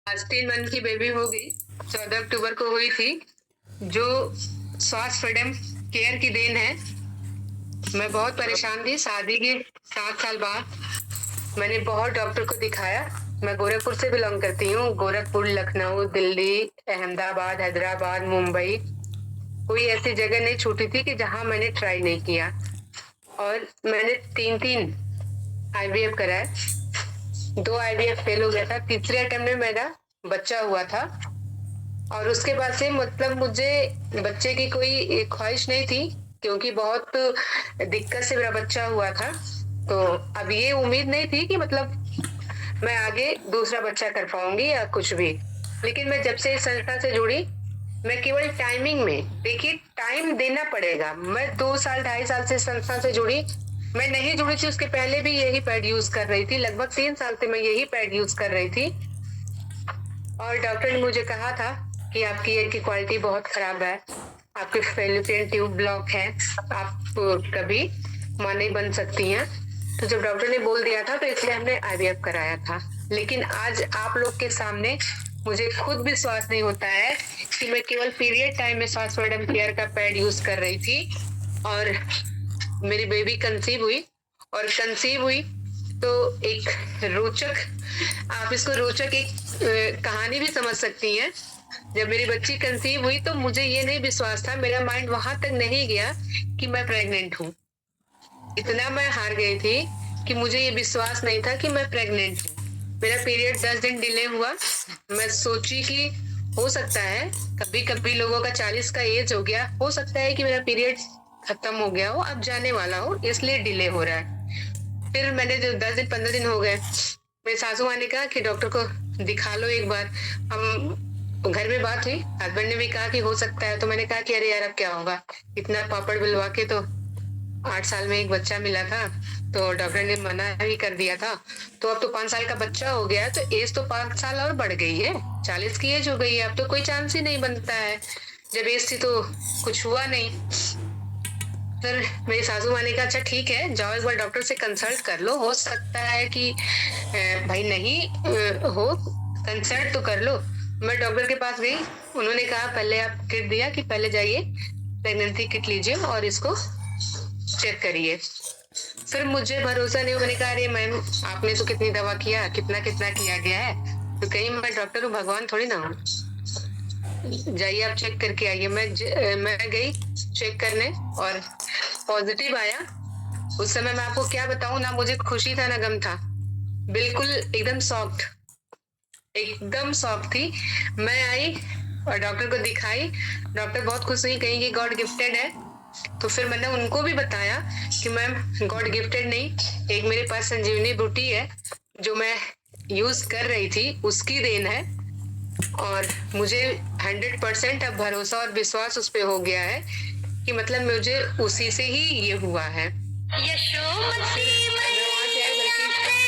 आज 3 मंथ की बेबी हो गई। 14 अक्टूबर को हुई थी, जो स्वास्थ्य फ्रीडम केयर की देन है। मैं बहुत परेशान थी। शादी के 7 साल बाद मैंने बहुत डॉक्टर को दिखाया। मैं गोरखपुर से बिलोंग करती हूँ। गोरखपुर, लखनऊ, दिल्ली, अहमदाबाद, हैदराबाद, मुंबई, कोई ऐसी जगह नहीं छूटी थी कि जहां मैंने ट्राई नहीं किया। और मैंने 3 आईवीएफ कराए। 2 आईवीएफ फेल हो गया था। तीसरे अटेम्प्ट में मेरा बच्चा हुआ था। और उसके बाद से मतलब मुझे बच्चे की कोई ख्वाहिश नहीं थी, क्योंकि बहुत दिक्कत से मेरा बच्चा हुआ था। तो अब ये उम्मीद नहीं थी कि मतलब मैं आगे दूसरा बच्चा कर पाऊंगी या कुछ भी। लेकिन मैं जब से इस संस्था से जुड़ी, मैं केवल टाइमिंग में, देखिए टाइम देना पड़ेगा। मैं 2 साल 2.5 साल से संस्था से जुड़ी। मैं नहीं जुड़ी थी उसके पहले भी यही पैड यूज कर रही थी। लगभग 3 साल से मैं यही पैड यूज कर रही थी। और डॉक्टर ने मुझे कहा था कि आपकी ईयर की क्वालिटी बहुत खराब है, आपके फेलोपियन ट्यूब ब्लॉक है, आप कभी मां नहीं बन सकती हैं। तो जब डॉक्टर ने बोल दिया था तो इसलिए हमने आईवीएफ कराया था। लेकिन आज आप लोग के सामने मुझे खुद विश्वास नहीं होता है कि मैं केवल पीरियड टाइम में स्वास्थ्य फ्रीडम केयर का पैड यूज कर रही थी और मेरी बेबी कंसीव हुई। और कंसीव हुई तो एक रोचक, आप इसको रोचक एक कहानी भी समझ सकती हैं। जब मेरी बच्ची कंसीव हुई तो मुझे ये नहीं विश्वास था, मेरा माइंड वहां तक नहीं गया कि मैं प्रेग्नेंट हूँ। इतना मैं हार गई थी कि मुझे ये विश्वास नहीं था कि मैं प्रेग्नेंट हूँ। मेरा पीरियड 10 दिन डिले हुआ। मैं सोची कि हो सकता है, कभी कभी लोगों का 40 का एज हो गया, हो सकता है कि मेरा पीरियड खत्म हो गया हो, अब जाने वाला हो, इसलिए डिले हो रहा है। फिर मैंने जो 10 दिन 15 दिन हो गए, मेरी सासू माँ ने कहा कि डॉक्टर को दिखा लो एक बार। हम घर में बात हुई, हस्बैंड ने भी कहा कि हो सकता है। तो मैंने कहा कि अरे यार अब क्या होगा, इतना पापड़ बिलवा के तो 8 साल में एक बच्चा मिला था, तो डॉक्टर ने मना भी कर दिया था। तो अब तो 5 साल का बच्चा हो गया, तो एज तो 5 साल और बढ़ गई है, 40 की एज हो गई है। अब तो कोई चांस ही नहीं बनता है। जब एज थी तो कुछ हुआ नहीं। फिर मेरी सासू माँ ने कहा अच्छा ठीक है, जाओ एक बार डॉक्टर से कंसल्ट कर लो, हो सकता है कि भाई नहीं हो, कंसल्ट तो कर लो। मैं डॉक्टर के पास गई। उन्होंने कहा पहले आप किट दिया कि पहले जाइए प्रेगनेंसी किट लीजिए और इसको चेक करिए। फिर मुझे भरोसा नहीं, मैंने कहा अरे मैम आपने तो कितनी दवा किया, कितना कितना किया गया है, तो कहीं मैं डॉक्टर हूँ, भगवान थोड़ी ना हूँ। जाइए आप चेक करके आइए। मैं गई चेक करने और पॉजिटिव आया। उस समय मैं आपको क्या बताऊं, ना मुझे खुशी था ना गम था, बिल्कुल एकदम सॉफ्ट, एकदम सॉफ्ट थी। मैं आई और डॉक्टर को दिखाई। डॉक्टर बहुत खुश हुई, कहीं कि गॉड गिफ्टेड है। तो फिर मैंने उनको भी बताया कि मैम गॉड गिफ्टेड नहीं, एक मेरे पास संजीवनी बूटी है जो मैं यूज कर रही थी, उसकी देन है। और मुझे 100% अब भरोसा और विश्वास उस पे हो गया है कि मतलब मुझे उसी से ही ये हुआ है। यशोमती